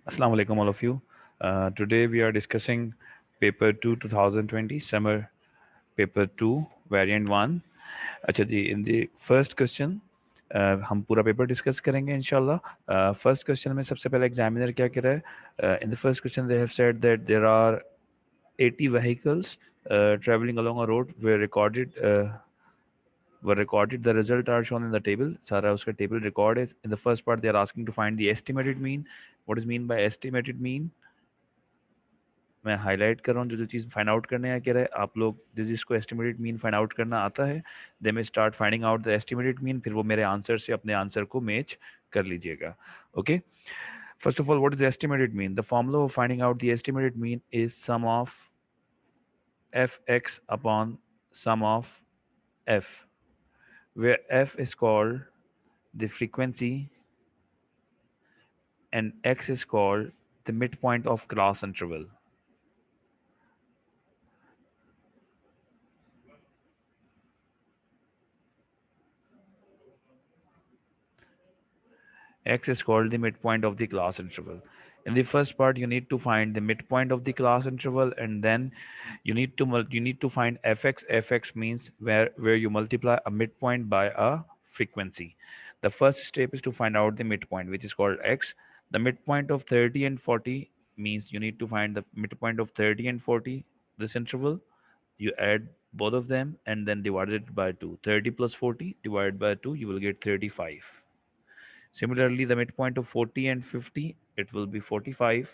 Assalamu alaikum, all of you. Today we are discussing paper 2 2020 summer paper 2 variant 1. अच्छा जी, in the first question हम पूरा paper discuss करेंगे इंशाल्लाह. First question में सबसे पहले एग्जामिनर क्या कह रहा है? In the first question they have said that there are 80 vehicles traveling along a road were recorded. The result are shown in the table. सारा उसका table record है. In the first part, they are asking to find the estimated mean. What is mean by estimated mean? मैं highlight कर रहा हूँ जो जो चीज़ find out करने हैं कह रहे हैं आप लोग जिसको एस्टिमेटेड मीन फाइंड आउट करना आता है दे में start finding out the estimated mean फिर वो मेरे आंसर से अपने आंसर को मैच कर लीजिएगा okay first of all what is estimated mean the formula of finding out the estimated mean is sum of f x upon sum of f where f is called the frequency and x is called the midpoint of class interval. X is called the midpoint of the class interval. In the first part, you need to find the midpoint of the class interval, and then you need to find fx. Fx means where you multiply a midpoint by a frequency. The first step is to find out the midpoint, which is called x. The midpoint of 30 and 40 means you need to find the midpoint of 30 and 40. This interval, you add both of them and then divide it by 2. 30 plus 40 divided by 2, you will get 35. Similarly, the midpoint of 40 and 50, it will be 45.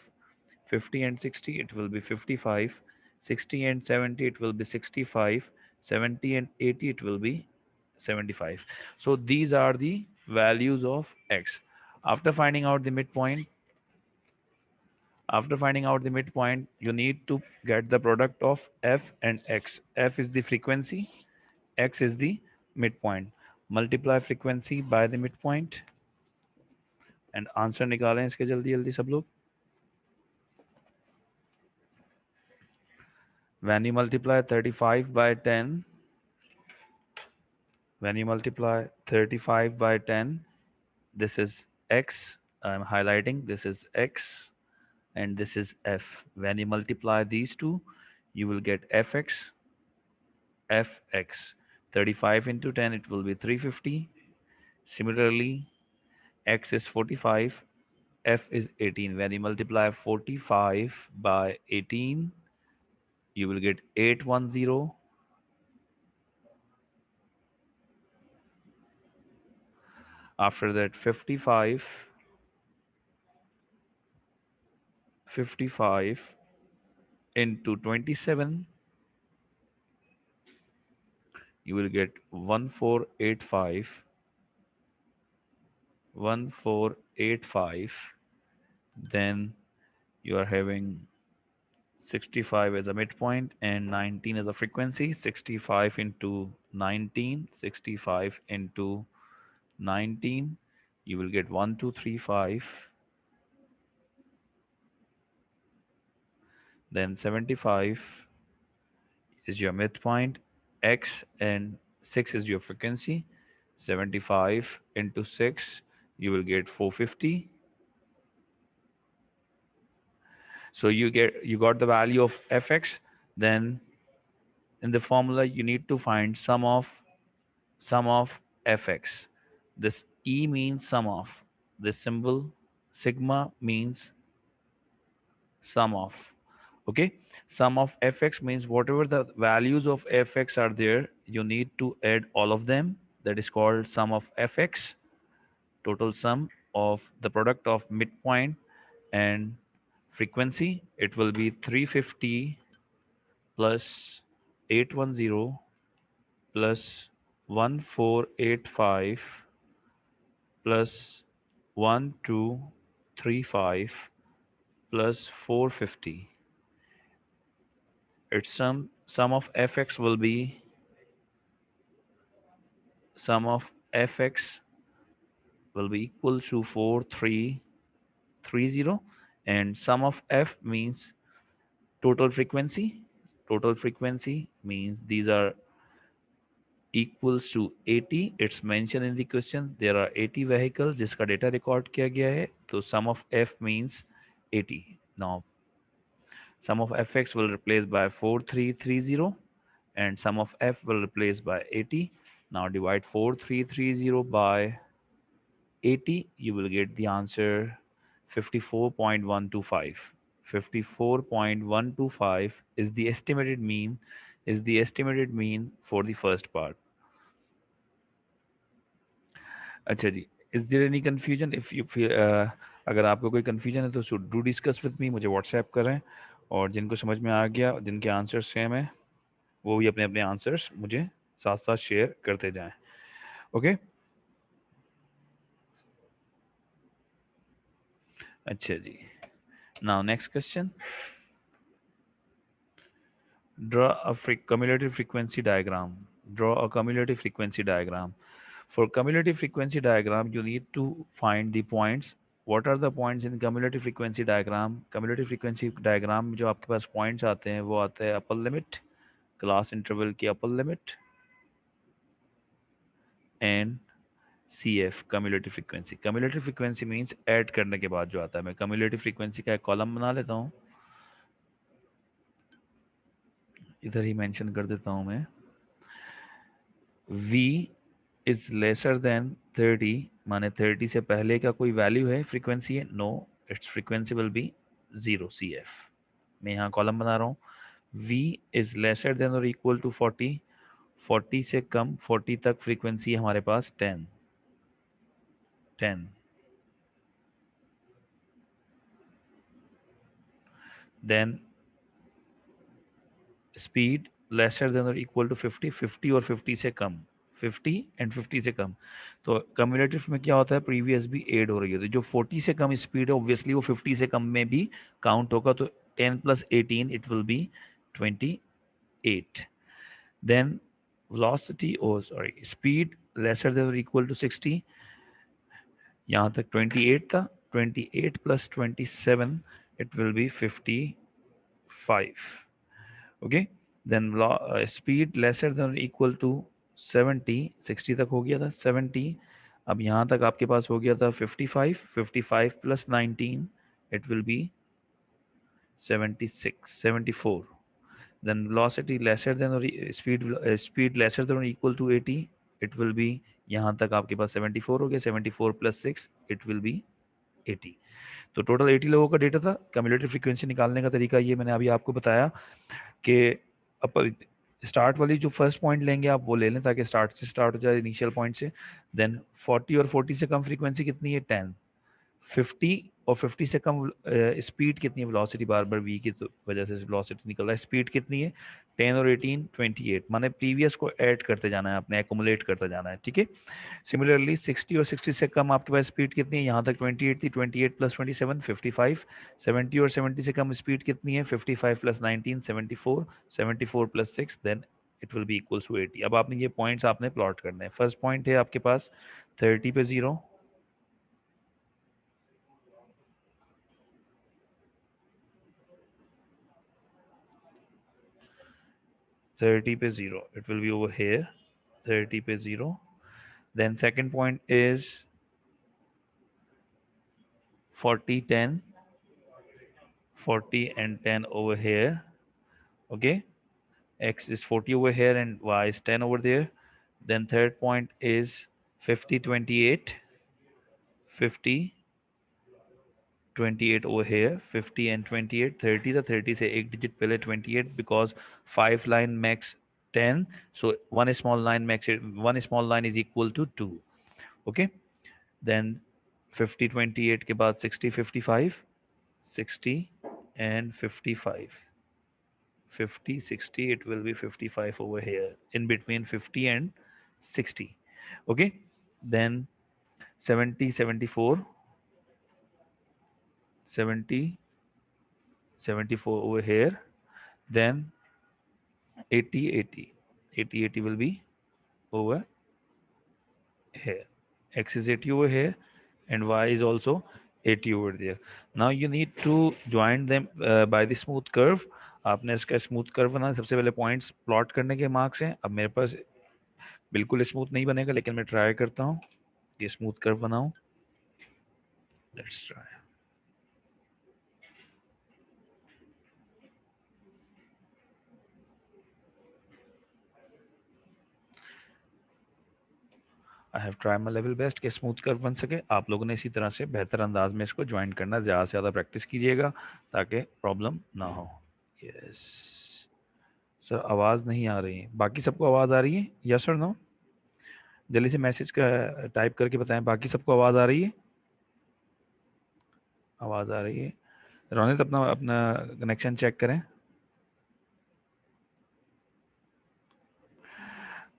50 and 60, it will be 55. 60 and 70, it will be 65. 70 and 80, it will be 75. So these are the values of x. After finding out the midpoint, you need to get the product of f and x. F is the frequency, x is the midpoint. Multiply frequency by the midpoint and answer निकालें इसके जल्दी जल्दी सब लोग when you multiply 35 by 10 when you multiply 35 by 10 this is x I'm highlighting this is x and this is f when you multiply these two you will get fx 35 into 10 it will be 350 similarly x is 45 f is 18 when you multiply 45 by 18 you will get 810 after that 55 into 27 you will get 1485 then you are having 65 as a midpoint and 19 as a frequency 65 into 19 65 into 19 you will get 1235 then 75 is your midpoint x and 6 is your frequency 75 into 6 you will get 450 so you got the value of fx then in the formula you need to find sum of fx this e means sum of this symbol sigma means sum of okay sum of fx means whatever the values of fx are there you need to add all of them that is called sum of fx total sum of the product of midpoint and frequency it will be 350 plus 810 plus 1485 plus 1235 plus 450 its sum of fx will be sum of fx will be equal to 4330 and sum of f means total frequency means these are equals to 80 it's mentioned in the question there are 80 vehicles जिसका data record किया गया है तो sum of f means 80. Now sum of fx will replace by 4330 and sum of f will replace by 80. Now divide 4330 by 80, you will get the answer 54.125. 54.125 is the estimated mean for the first part. अच्छा जी, is there any confusion? If you feel, अगर आपको कोई confusion है तो do discuss with me, मुझे WhatsApp करें। और जिनको समझ में आ गया, जिनके आंसर्स सेम है, वो भी अपने अपने आंसर्स मुझे साथ साथ शेयर करते जाएं। ओके, अच्छा जी। Now next question, draw a cumulative frequency diagram. Draw a cumulative frequency diagram. For cumulative frequency diagram, you need to find the points. What are the points in cumulative frequency diagram? Cumulative frequency diagram में जो आपके पास points आते हैं वो आते हैं upper limit, class interval की upper limit and CF cumulative frequency. Cumulative frequency means add करने के बाद जो आता है। मैं cumulative frequency का एक column बना लेता हूँ, इधर ही mention कर देता हूँ मैं। V इज लेसर देन 30, माने 30 से पहले का कोई वैल्यू है, फ्रीक्वेंसी है, no, it's frequency will be 0 CF। मैं यहाँ कॉलम बना रहा हूँ। V इज लेसर देन और इक्वल टू 40, 40 से कम, 40 तक फ्रीक्वेंसी है हमारे पास 10, 10। देन स्पीड लेसर देन और इक्वल टू 50, 50 और 50 से कम, 50 एंड 50 से कम। तो कम्युलेटिव में क्या होता है, प्रीवियस भी ऐड हो रही है, तो जो 40 से कम स्पीड है ऑब्वियसली वो 50 से कम में भी काउंट होगा, तो 10 plus 18 it will be 28। Then velocity, oh sorry, speed lesser than or equal to 60, यहाँ तक 28 था, 28 plus 27 it will be 55। Okay, then speed lesser than equal to 70, 60 तक हो गया था 70, अब यहाँ तक आपके पास हो गया था 55, 55 plus 19 it will be 76, 74। Then velocity lesser than or speed lesser than or equal to 80, it will be, यहाँ तक आपके पास 74 हो गया, 74 प्लस 6 इट विल बी 80। तो टोटल 80 लोगों का डेटा था। कम्युलेटिव फ्रीक्वेंसी निकालने का तरीका ये मैंने अभी आपको बताया कि अब स्टार्ट वाली जो फर्स्ट पॉइंट लेंगे आप वो ले लें ताकि स्टार्ट से स्टार्ट हो जाए, इनिशियल पॉइंट से। देन 40 और 40 से कम फ्रीक्वेंसी कितनी है, 10। 50 और 50 से कम स्पीड कितनी है, वेलोसिटी बार बार वी की तो वजह से वेलोसिटी निकल रहा है, स्पीड कितनी है, 10 और 18 28, माने प्रीवियस को ऐड करते जाना है आपने, एक्युमुलेट करते जाना है, ठीक है। सिमिलरली 60 और 60 से कम आपके पास स्पीड कितनी है, यहाँ तक 28 थी, 28 प्लस 27 55। 70 और 70 से कम स्पीड कितनी है, 55 plus 19 74, 74 plus 6 then it will be equal to 80। अब आपने ये पॉइंट्स आपने प्लॉट करने हैं। फर्स्ट पॉइंट है आपके पास 30 पे 0, 30 पे 0, it will be over here, 30 पे 0। Then second point is 40 10, 40 and 10 over here, okay, x is 40 over here and y is 10 over there। Then third point is 50 28, 50 28 over here, 50 and 28 30 था, 30 से एक digit पहले 28 because 5 line makes 10, so one small line makes it, one small line is equal to 2, okay। Then 50 28 के बाद 60 55, 60 and 55, 50 60, it will be 55 over here in between 50 and 60, okay। Then 70 74, 70 74 over here, then 80 80, 80 80 will be over here, x is 80 over here and y is also 80 over there। now you need to join them by the smooth curve। आपने इसका smooth curve बनाना, सबसे पहले points plot करने के marks हैं। अब मेरे पास बिल्कुल स्मूथ नहीं बनेगा लेकिन मैं ट्राई करता हूँ कि स्मूथ कर्व बनाऊं। Let's try. I have try my level best कि स्मूथ कर्व बन सके। आप लोगों ने इसी तरह से बेहतर अंदाज में इसको ज्वाइन करना, ज़्यादा से ज़्यादा प्रैक्टिस कीजिएगा ताकि प्रॉब्लम ना हो। यस सर, आवाज़ नहीं आ रही है, बाकी सबको आवाज़ आ रही है? यस और नो? जल्दी से मैसेज का टाइप करके बताएं, बाकी सबको आवाज़ आ रही है? आवाज़ आ रही है। रोनित अपना अपना कनेक्शन चेक करें।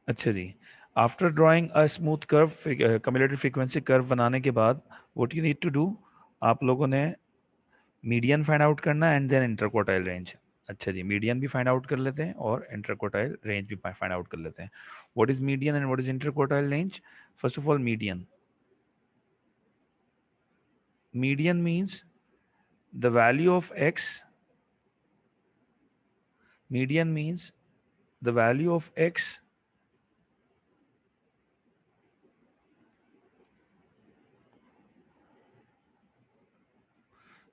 अच्छा जी, after drawing a smooth curve, cumulative frequency curve बनाने के बाद what you need to do, आप लोगों ने मीडियन फाइंड आउट करना एंड देन इंटरक्वार्टाइल रेंज। अच्छा जी, मीडियन भी फाइंड आउट कर लेते हैं और इंटरक्वार्टाइल रेंज भी फाइंड आउट कर लेते हैं। What is median and what is interquartile range? First of all, median means the value of x, median means the value of x,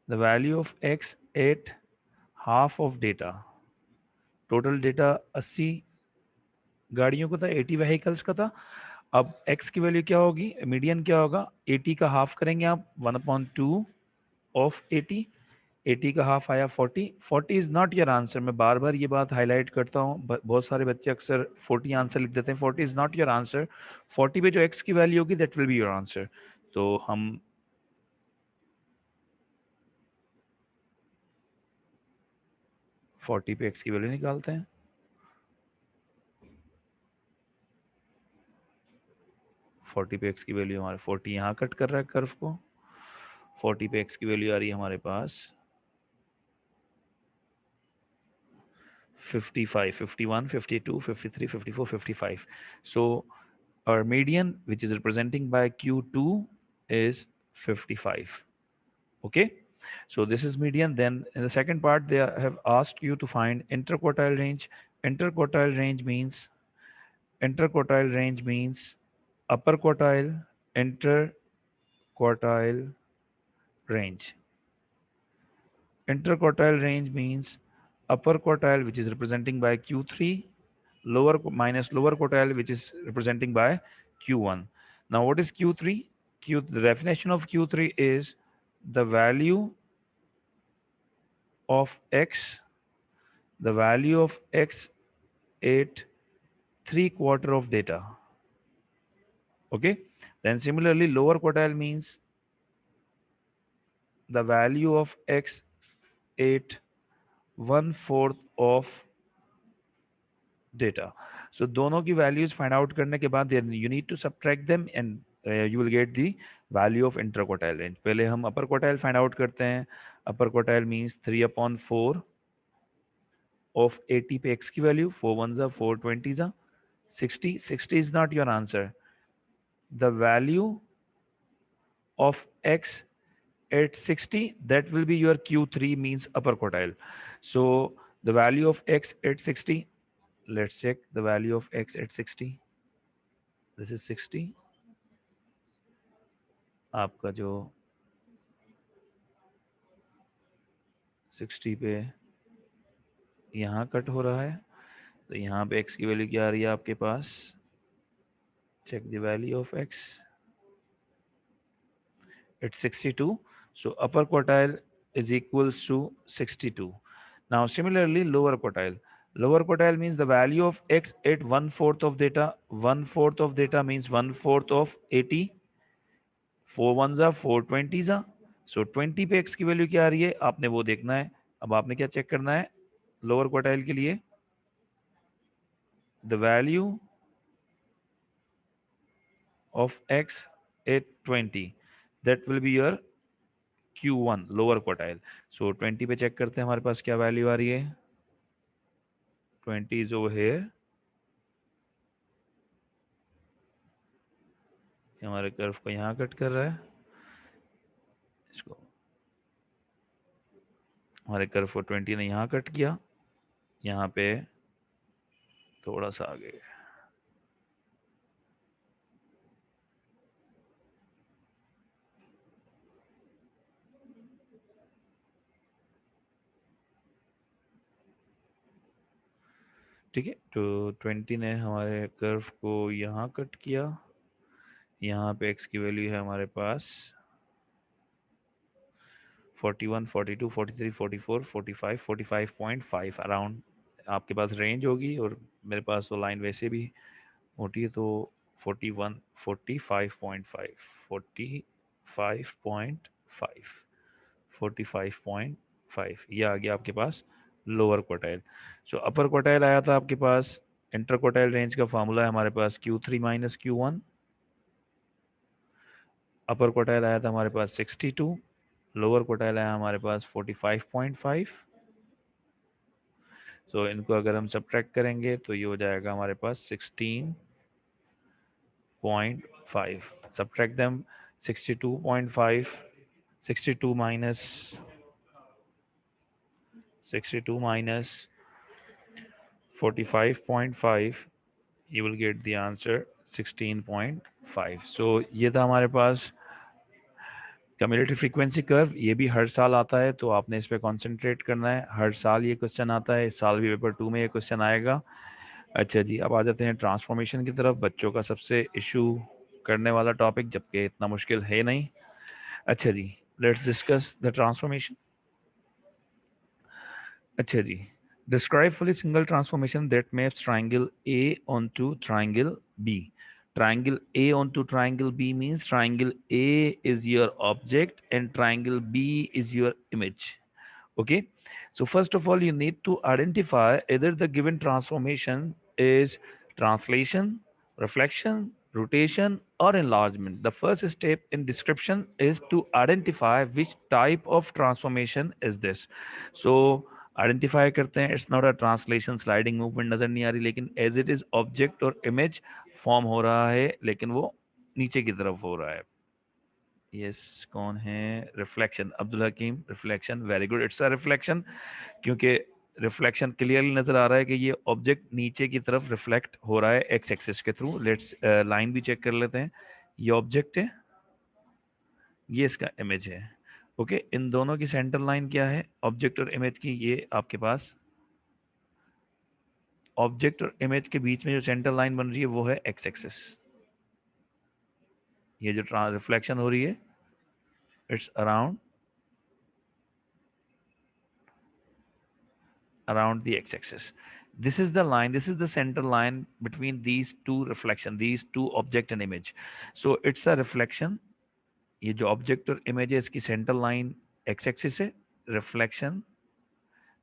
the value of x at half of data। Total data 80 गाड़ियों का था, 80 vehicles का था। अब x की value क्या होगी, median क्या होगा, 80 का हाफ करेंगे आप, 1/2 ऑफ 80, 80 का हाफ आया 40। 40 इज नॉट योर आंसर। मैं बार बार ये बात हाईलाइट करता हूँ, बहुत सारे बच्चे अक्सर 40 आंसर लिख देते हैं। 40 इज नॉट योर आंसर। 40 पे जो x की वैल्यू होगी that will be your answer. तो हम 40 पे x की वैल्यू निकालते हैं। 40 पे x की वैल्यू हमारे 40 यहाँ कट कर रहा है कर्व को। 40 पे x की वैल्यू आ रही है हमारे पास 55, 51, 52, 53, 54, 55। So our median, which is representing by Q2, is 55. Okay, so this is median. Then in the second part they have asked you to find interquartile range. Interquartile range means interquartile range means upper quartile, interquartile range. Interquartile range means upper quartile, which is representing by Q3, lower minus lower quartile, which is representing by Q1. Now what is Q3? The definition of Q3 is the value of x, the value of x at 3/4 of data. Okay. Then similarly, lower quartile means the value of x at 1/4 of data. So दोनों की values find out करने के बाद then you need to subtract them and you will get the value of interquartile range. पहले हम upper quartile find out करते हैं। upper quartile means 3/4 of 80 पे x की value, 4 1s are 4 20s are 60. 60 is not your answer. The value of x at 60, that will be your Q3 means upper quartile. So the value of x at 60, let's check the value of x at 60. This is 60। आपका जो 60 पे यहाँ cut हो रहा है, तो यहाँ पे x की वैल्यू क्या आ रही है आपके पास? Check the value of x, it's 62. So upper quartile is equals to 62. Now similarly lower quartile. Lower quartile means the value of x at 1/4 of data. 1/4 of data means 1/4 of 80. 4 1s are 4 20s are. So 20 पे x की value क्या आ रही है आपने वो देखना है। अब आपने क्या चेक करना है लोअर क्वार्टाइल के लिए? The value of x at 20, that will be your Q1 lower quartile. So 20 पे चेक करते हैं हमारे पास क्या वैल्यू आ रही है। 20 is over here। हमारे कर्व को यहाँ कट कर रहा है, इसको हमारे कर्व को 20 ने यहाँ कट किया, यहाँ पे थोड़ा सा आगे। ठीक है, तो 20 ने हमारे कर्व को यहाँ कट किया, यहाँ पे x की वैल्यू है हमारे पास 41, 42, 43, 44, 45, 45.5 अराउंड आपके पास रेंज होगी, और मेरे पास तो लाइन वैसे भी मोटी है, तो 41, 45.5, 45.5, 45.5 ये आ गया आपके पास लोअर क्वार्टाइल। सो अपर क्वार्टाइल आया था आपके पास, इंटर क्वार्टाइल रेंज का फार्मूला है हमारे पास Q3 माइनस Q1। अपर क्वार्टाइल आया था हमारे पास 62, लोअर क्वार्टाइल आया हमारे पास 45.5। सो इनको अगर हम सब्ट्रैक्ट करेंगे तो ये हो जाएगा हमारे पास 16.5। Subtract them, 62.5, 62 minus 62 minus 45.5, you will get the answer 16.5। so ये था हमारे पास कम्युलेटिव फ्रीक्वेंसी कर्व। ये भी हर साल आता है, तो आपने इस पे कंसंट्रेट करना है। हर साल ये क्वेश्चन आता है, इस साल भी पेपर 2 में ये क्वेश्चन आएगा। अच्छा जी, अब आ जाते हैं ट्रांसफॉर्मेशन की तरफ, बच्चों का सबसे इशू करने वाला टॉपिक, जबकि इतना मुश्किल है नहीं। अच्छा जी, लेट्स डिस्कस द ट्रांसफॉर्मेशन। अच्छा जी, describe fully single transformation that maps triangle A onto triangle B. Triangle A onto triangle B means triangle A is your object and triangle B is your image. Okay, so first of all you need to identify either the given transformation is translation, reflection, rotation, or enlargement. The first step in description is to identify which type of transformation is this. So identify करते हैं, it's not a translation, sliding movement नजर नहीं आ रही, लेकिन as it is object और image form हो रहा है, लेकिन वो नीचे की तरफ हो रहा है। यस, कौन है? Reflection, Abdul Hakeem, reflection, very good, it's a reflection, क्योंकि रिफ्लेक्शन क्लियरली नजर आ रहा है कि ये ऑब्जेक्ट नीचे की तरफ रिफ्लेक्ट हो रहा है एक्स एक्सिस के थ्रू। लेट्स लाइन भी चेक कर लेते हैं। ये ऑब्जेक्ट है, ये इसका इमेज है। ओके, इन दोनों की सेंटर लाइन क्या है ऑब्जेक्ट और इमेज की? ये आपके पास ऑब्जेक्ट और इमेज के बीच में जो सेंटर लाइन बन रही है वो है एक्स एक्सिस। ये जो रिफ्लेक्शन हो रही है, it's around the x-axis. This is the line, this is the center line between these two reflection, these two object and image. So it's a reflection. ये जो ऑब्जेक्ट और इमेज है इसकी सेंटर लाइन एक्स एक्सिस है। Reflection,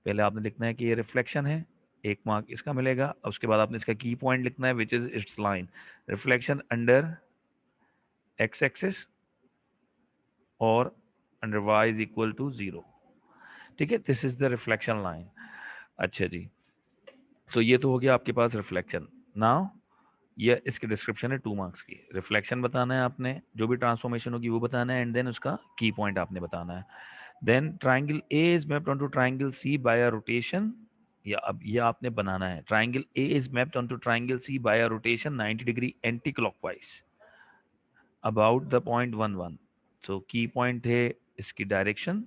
पहले आपने लिखना है कि ये रिफ्लेक्शन है, एक मार्क इसका मिलेगा। उसके बाद आपने इसका की पॉइंट लिखना है which is its line. Reflection under x axis और under y is equal to 0। ठीक है, this is the reflection line. अच्छा जी, सो ये तो हो गया आपके पास रिफ्लेक्शन। नाउ ये इसकी डिस्क्रिप्शन है 2 मार्क्स की। रिफ्लेक्शन बताना है आपने, जो भी ट्रांसफॉर्मेशन होगी वो बताना है, एंड देन उसका की पॉइंट आपने बताना है। Then triangle A is mapped onto triangle C by a rotation, या अब ये आपने बनाना है। Triangle A is mapped onto triangle C by a rotation 90 degree anti clockwise about the point 1 1। So key point है इसकी डायरेक्शन,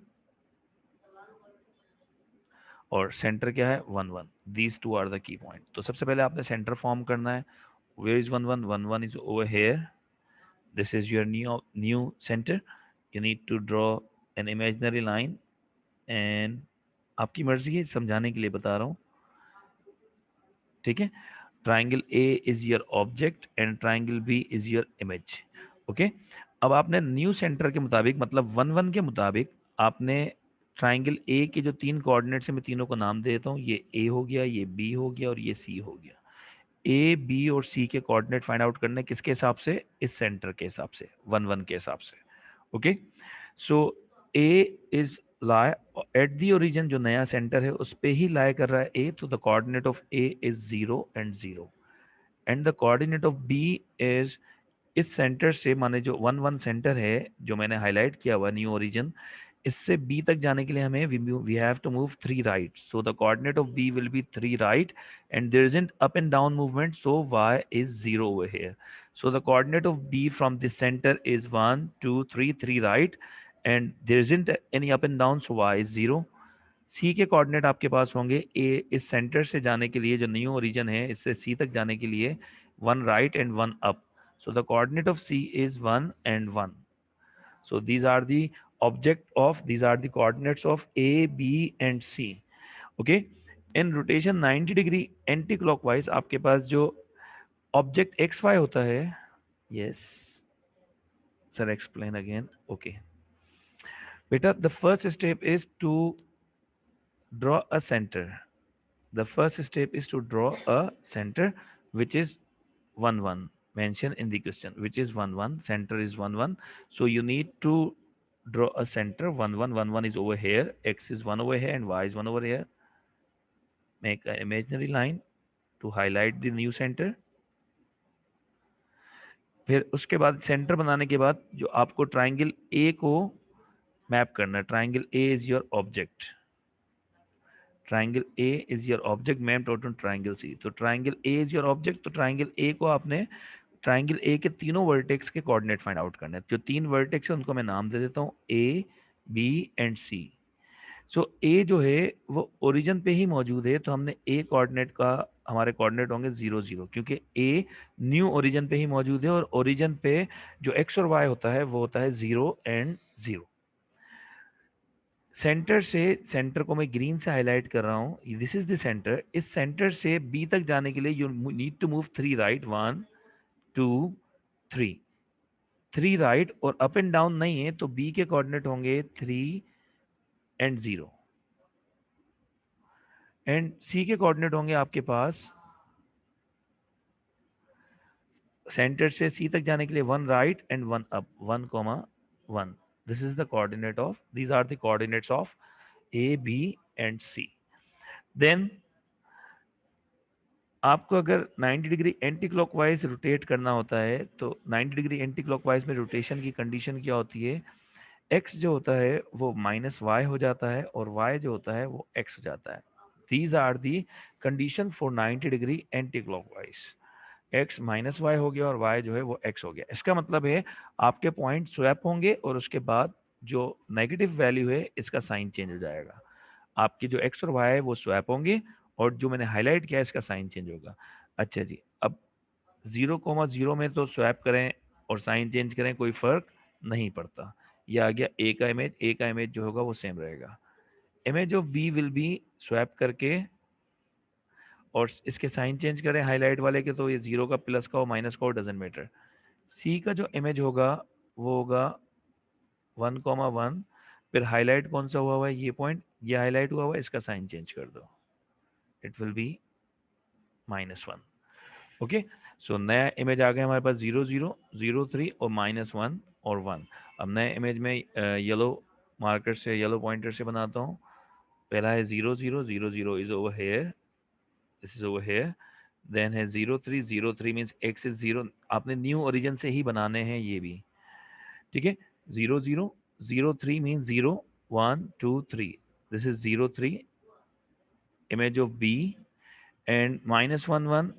और centre क्या है 1 1। These two are the key point. तो सबसे पहले आपने सेंटर फॉर्म करना है। Where is 1 1? 1 1 is over here. This is your new center. You need to draw an imaginary line, and आपकी मर्जी है, समझाने के लिए बता रहा हूँ। ठीक है, triangle A is your object and triangle B is your image. Okay, अब आपने न्यू सेंटर के मुताबिक, मतलब 1 1 के मुताबिक, आपने ट्राइंगल ए के जो 3 कोऑर्डिनेट्स हैं, मैं तीनों को नाम दे देता हूँ। ये ए हो गया, ये बी हो गया और ये सी हो गया। ए बी और सी के कोऑर्डिनेट फाइंड आउट करने किसके हिसाब से? इस सेंटर के हिसाब से, 1 1 के हिसाब से। Okay, so A is lie at the origin, जो नया सेंटर है उस पे ही लाई कर रहा है ए, तो the coordinate of A is 0 and 0, and the coordinate of B is, इस सेंटर से, माने जो 1 1 सेंटर है जो मैंने हाईलाइट किया हुआ न्यू ओरिजिन, इससे बी तक जाने के लिए हमें we have to move 3 right, so the coordinate of B will be 3 right, and there isn't up and down movement, so y is 0 over here. So the coordinate of b from the center is 1 2 3, 3 right, and there isn't any up and down, so y is 0. सी के coordinate आपके पास होंगे, ए इस centre से जाने के लिए, जो new origin है इससे सी तक जाने के लिए 1 right and 1 up, So the coordinate of C is 1 and 1. So these are the these are the coordinates of A, B and C. Okay. In rotation 90 degree anti clockwise आपके पास जो object x y होता है. Yes sir, explain again. Okay बेटा, the first step is to draw a centre. The first step is to draw a center which is 1 1 mentioned in the question, which is 1 1. Center is 1 1. So you need to draw a center. 1 1 1 1 is over here, x is 1 over here and y is 1 over here. Make an imaginary line to highlight the new center. फिर उसके बाद centre बनाने के बाद जो आपको triangle A को map करना है. Triangle A is your object. Triangle A is your object mapped on triangle C. तो triangle A is your object. तो ट्राइंगल ए को आपने ट्राइंगल ए के तीनों वर्टेक्स के कोऑर्डिनेट फाइंड आउट करने हैं. जो तीन वर्टेक्स है उनको मैं नाम दे देता हूँ ए, बी एंड सी. सो ए जो है वो ओरिजिन पे ही मौजूद है, तो हमने ए कोऑर्डिनेट का हमारे कोऑर्डिनेट होंगे 0 0, क्योंकि ए न्यू ओरिजिन पे ही मौजूद है और ओरिजिन पे जो एक्स और वाई होता है वो होता है 0 एंड 0. सेंटर से, सेंटर को मैं ग्रीन से हाईलाइट कर रहा हूँ, दिस इज द सेंटर. इस सेंटर से बी तक जाने के लिए you need to move 3 right. 1 2 3. 3 right और अप एंड डाउन नहीं है, तो बी के कोऑर्डिनेट होंगे 3 एंड 0 एंड सी के कोऑर्डिनेट होंगे आपके पास सेंटर से सी तक जाने के लिए 1 right and 1 up. 1 1. This is the coordinate of, these are the coordinates of A, B and C. Then आपको अगर 90 डिग्री एंटी क्लॉकवाइज रोटेट करना होता है, तो 90 डिग्री एंटी क्लॉकवाइज में रोटेशन की कंडीशन क्या होती है? x जो होता है वो माइनस वाई हो जाता है और y जो होता है वो x हो जाता है. These are the condition for 90 degree anti clockwise. x minus Y हो गया और y जो है वो x हो गया. इसका मतलब है आपके पॉइंट स्वैप होंगे और उसके बाद जो नेगेटिव वैल्यू है इसका साइन चेंज हो जाएगा. आपकी जो x और y है वो स्वैप होंगे और जो मैंने हाईलाइट किया इसका साइन चेंज होगा. अच्छा जी, अब 0,0 में तो स्वैप करें और साइन चेंज करें कोई फर्क नहीं पड़ता. ये आ गया ए का इमेज. ए का इमेज जो होगा वो सेम रहेगा. Image of B will be swap करके और इसके साइन चेंज करें हाईलाइट वाले के, तो ये 0 का, प्लस का हो, माइनस का हो, डजेंट मैटर. सी का जो इमेज होगा वो होगा 1,1. फिर हाईलाइट कौन सा हुआ है? ये पॉइंट, ये हाईलाइट हुआ हुआ है, इसका साइन चेंज कर दो, इट विल बी -1. ओके. सो नया इमेज आ गया हमारे पास 0 0 0 3 और -1 और 1. अब नए इमेज में येलो मार्कर से, येलो पॉइंटर से बनाता हूँ. पहला है 0 0 0 0 is over here, this is over here. Then है 0 3 0 3 मीन्स एक्स इज 0. आपने न्यू ओरिजिन से ही बनाने हैं ये भी, ठीक है. 0 0 0 3 means 0 1 2 3. This is 0 3 image of B and -1 1.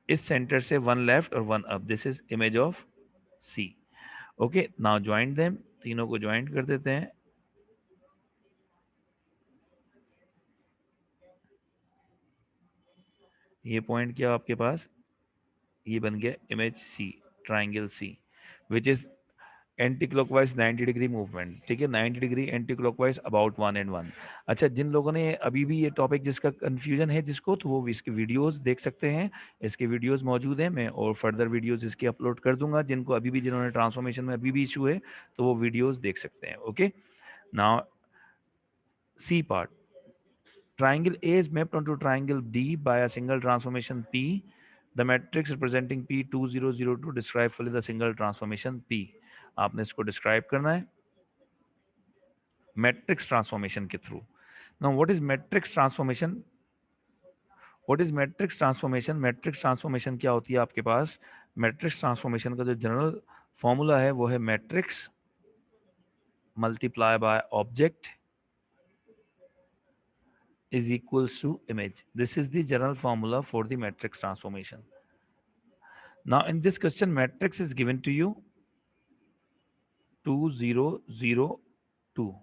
इस सेंटर से 1 लेफ्ट और 1 up, this is image of C. Okay, now join them. तीनों को ज्वाइन कर देते हैं. ये पॉइंट क्या आपके पास, ये बन गया image C, triangle C, which is anti clockwise 90 degree movement. ठीक है, 90 degree anti clockwise about 1 and 1. अच्छा, जिन लोगों ने अभी भी ये टॉपिक जिसका कंफ्यूजन है जिसको, तो वो इसके वीडियोस देख सकते हैं. इसके वीडियोस मौजूद हैं, मैं और फर्दर वीडियोस इसके अपलोड कर दूंगा. जिनको अभी भी, जिन्होंने ट्रांसफॉर्मेशन में अभी भी इशू है, तो वो वीडियोस देख सकते हैं. Okay, now C part. Triangle A is mapped onto triangle D by a single transformation P. The matrix representing P2002 describe fully the single transformation P. आपने इसको describe करना है matrix transformation के through. Now what is matrix transformation? What is matrix transformation? Matrix transformation क्या होती है आपके पास? Matrix transformation का जो general formula है वो है matrix multiply by object is equals to image. This is the general formula for the matrix transformation. Now in this question, matrix is given to you 2002.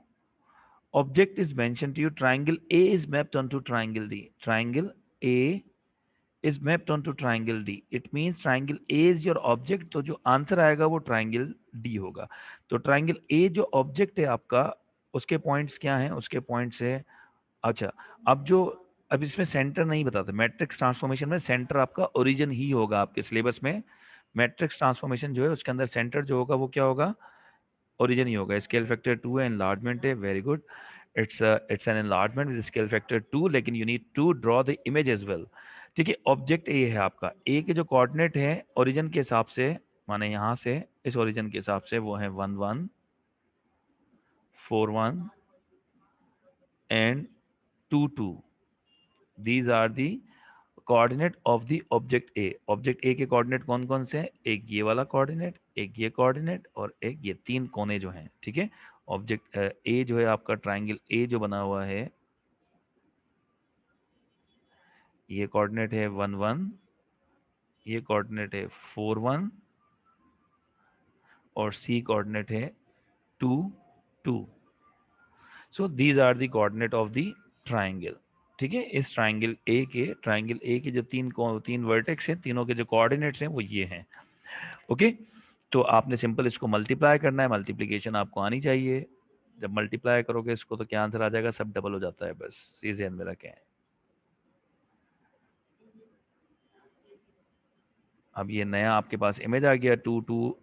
Object is mentioned to you. Triangle A is mapped onto triangle D. Triangle A is mapped on to triangle D, it means triangle A is your object, तो जो answer आएगा वो triangle D होगा। तो triangle ए जो object है आपका, उसके पॉइंट्स क्या हैं, उसके पॉइंट्स है, अच्छा, अब जो, अब इसमें सेंटर नहीं बताते, मैट्रिक्स ट्रांसफॉर्मेशन में सेंटर आपका ओरिजिन ही होगा आपके सिलेबस में। मैट्रिक्स ट्रांसफॉर्मेशन जो है उसके अंदर सेंटर जो होगा वो क्या होगा, ओरिजिन ही होगा। स्केल फैक्टर 2 है, एनलार्जमेंट है, very good, it's an enlargement with scale factor 2, लेकिन you need to draw the image as well. ठीक है, ऑब्जेक्ट ए है आपका, ए के जो कोऑर्डिनेट है ओरिजिन के हिसाब से, माने यहाँ से इस ओरिजिन के हिसाब से वो है 1141 and 22। These are the coordinate of the object A. Object A के कोऑर्डिनेट कौन कौन से हैं, एक ये वाला कोऑर्डिनेट, एक ये कोऑर्डिनेट और एक ये, तीन कोने जो हैं, ठीक है। ऑब्जेक्ट ए जो है आपका, ट्राइंगल ए जो बना हुआ है, ये कोऑर्डिनेट है 11, ये कोऑर्डिनेट है 41 और सी कोऑर्डिनेट है 2 2। So these are the coordinate of the triangle. ठीक है, इस ट्राइंगल ए के जो तीन वर्टेक्स हैं, तीनों के जो कोऑर्डिनेट्स हैं वो ये हैं। ओके, तो आपने सिंपल इसको मल्टीप्लाई करना है, मल्टीप्लिकेशन आपको आनी चाहिए। जब मल्टीप्लाई करोगे इसको तो क्या आंसर आ जाएगा, सब डबल हो जाता है, बस ये ध्यान में रखें। अब ये नया आपके पास इमेज आ गया 2 2,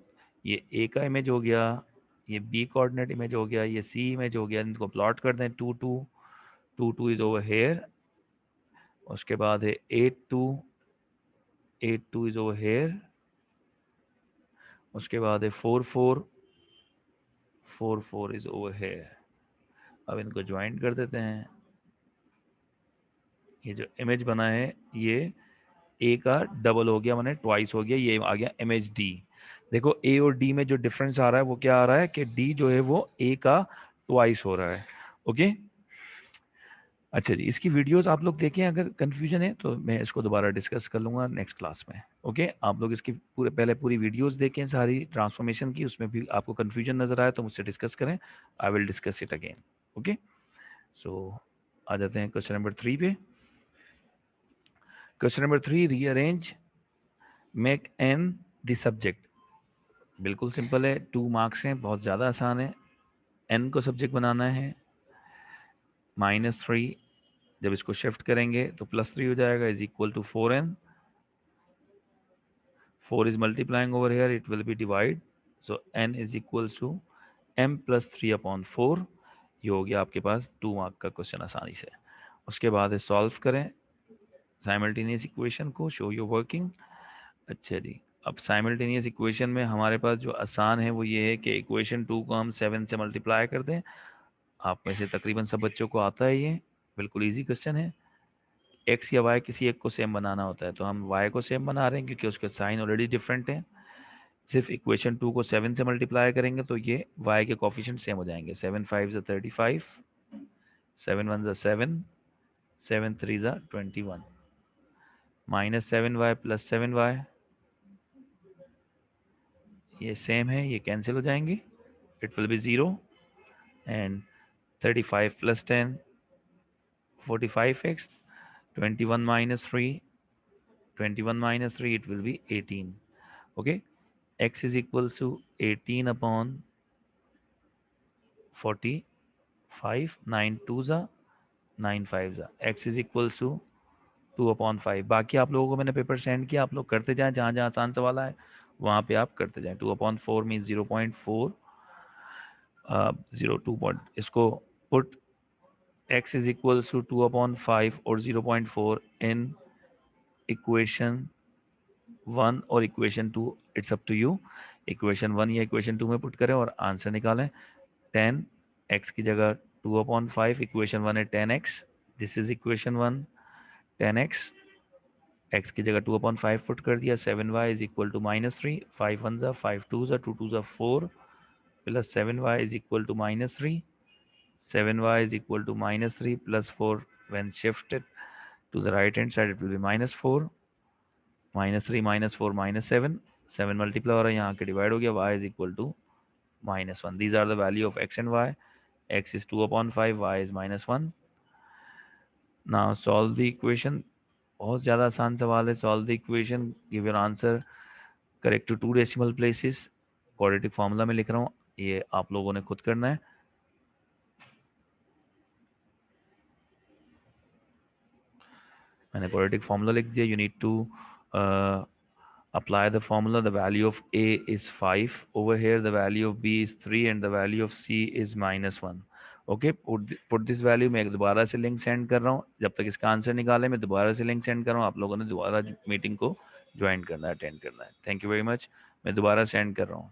ये ए का इमेज हो गया, ये बी कोऑर्डिनेट इमेज हो गया, ये सी इमेज हो गया, इनको प्लॉट कर दें 2 2 इज ओवर हेयर। उसके बाद है 8 2 इज ओवर हेयर। उसके बाद है 4 4 इज ओवर हेयर। अब इनको ज्वाइन कर देते हैं। ये जो इमेज बना है ये ए का डबल हो गया, माने ट्वाइस हो गया, ये आ गया इमेज डी। देखो ए और डी में जो डिफरेंस आ रहा है वो क्या आ रहा है कि डी जो है वो ए का ट्वाइस हो रहा है। ओके, अच्छा जी, इसकी वीडियोस आप लोग देखें, अगर कंफ्यूजन है तो मैं इसको दोबारा डिस्कस कर लूँगा नेक्स्ट क्लास में। ओके, आप लोग इसकी पूरी वीडियोस देखें सारी ट्रांसफॉर्मेशन की, उसमें भी आपको कंफ्यूजन नज़र आए तो मुझसे डिस्कस करें, I will discuss it again. Okay, so आ जाते हैं क्वेश्चन नंबर 3 पे। Question number 3, rearrange make N the subject. बिल्कुल सिंपल है, 2 मार्क्स हैं, बहुत ज़्यादा आसान है। एन को सब्जेक्ट बनाना है, -3, जब इसको शिफ्ट करेंगे तो +3 हो जाएगा, is equal to 4n। 4 is multiplying over here, it will be divide, so n is equals to m plus 3 upon 4। ये हो गया आपके पास 2 मार्क का क्वेश्चन आसानी से। उसके बाद है सॉल्व करें साइमल्टेनियस इक्वेशन को, शो योर वर्किंग। अच्छा जी, अब साइमल्टेनियस इक्वेशन में हमारे पास जो आसान है वो ये है कि इक्वेशन 2 को हम 7 से मल्टीप्लाई कर दें। आप में से तकरीबन सब बच्चों को आता है, ये बिल्कुल ईजी क्वेश्चन है। एक्स या वाई किसी एक को सेम बनाना होता है, तो हम वाई को सेम बना रहे हैं क्योंकि उसके साइन ऑलरेडी डिफरेंट है। सिर्फ इक्वेशन 2 को 7 से मल्टीप्लाई करेंगे तो ये y के कोफिशिएंट सेम हो जाएंगे। 7 5 ज़ा 35, 7 1 ज़ा 7, 7 3 ज़ा 21, -7y प्लस 7y, ये सेम है, ये कैंसिल हो जाएंगे, it will be 0। And 35 plus 10, 45x, 21 minus 3, 21 minus 3, it will be 18। okay, x is equals to 18 upon 45, 9 2 ज़ा 9 5 ज़ा, x is equals to 2/5। बाकी आप लोगों को मैंने पेपर सेंड किया, आप लोग करते जाएं, जहाँ जहाँ आसान सवाल आए वहाँ पे आप करते जाएं। 2/4 मीन 0.4, 0 2 इसको put x is equals to 2/5 और 0.4 इन इक्वेशन 1 और equation 2, it's up to you. Equation 1 या इक्वेशन 2 में पुट करें और आंसर निकालें। 10 x की जगह 2/5, इक्वेशन 1 है 10x, this is equation 1, 10x, x की जगह 2/5 पुट कर दिया, 7y इज इक्वल टू -3, 5 1 ज़ा 5 2 ज़ा 2 2 ज़ा 4 plus 7y is equal to -3, 7y is equal to -3 plus 4, when shifted to the right hand side it will be -4, -3 -4 -7, 7 multiply हो रहा है यहाँ के डिवाइड हो गया, y is equal to -1। These are the value of x and y, x is 2/5, y is -1। Now solve the equation, बहुत ज़्यादा आसान सवाल है। Solve the equation, give your answer correct to 2 decimal places. Quadratic formula में लिख रहा हूँ, ये आप लोगों ने खुद करना है। मैंने क्वाड्रेटिक फार्मूला लिख दिया। You need to apply the formula. The value of a is 5 over here, the value of b is 3 and the value of c is -1. Okay, put this value. मैं एक दोबारा से लिंक सेंड कर रहा हूँ, जब तक इसका आंसर निकाले मैं दोबारा से लिंक सेंड कर रहा हूँ। आप लोगों ने दोबारा मीटिंग को ज्वाइन करना है, अटेंड करना है। Thank you very much. मैं दोबारा सेंड कर रहा हूँ।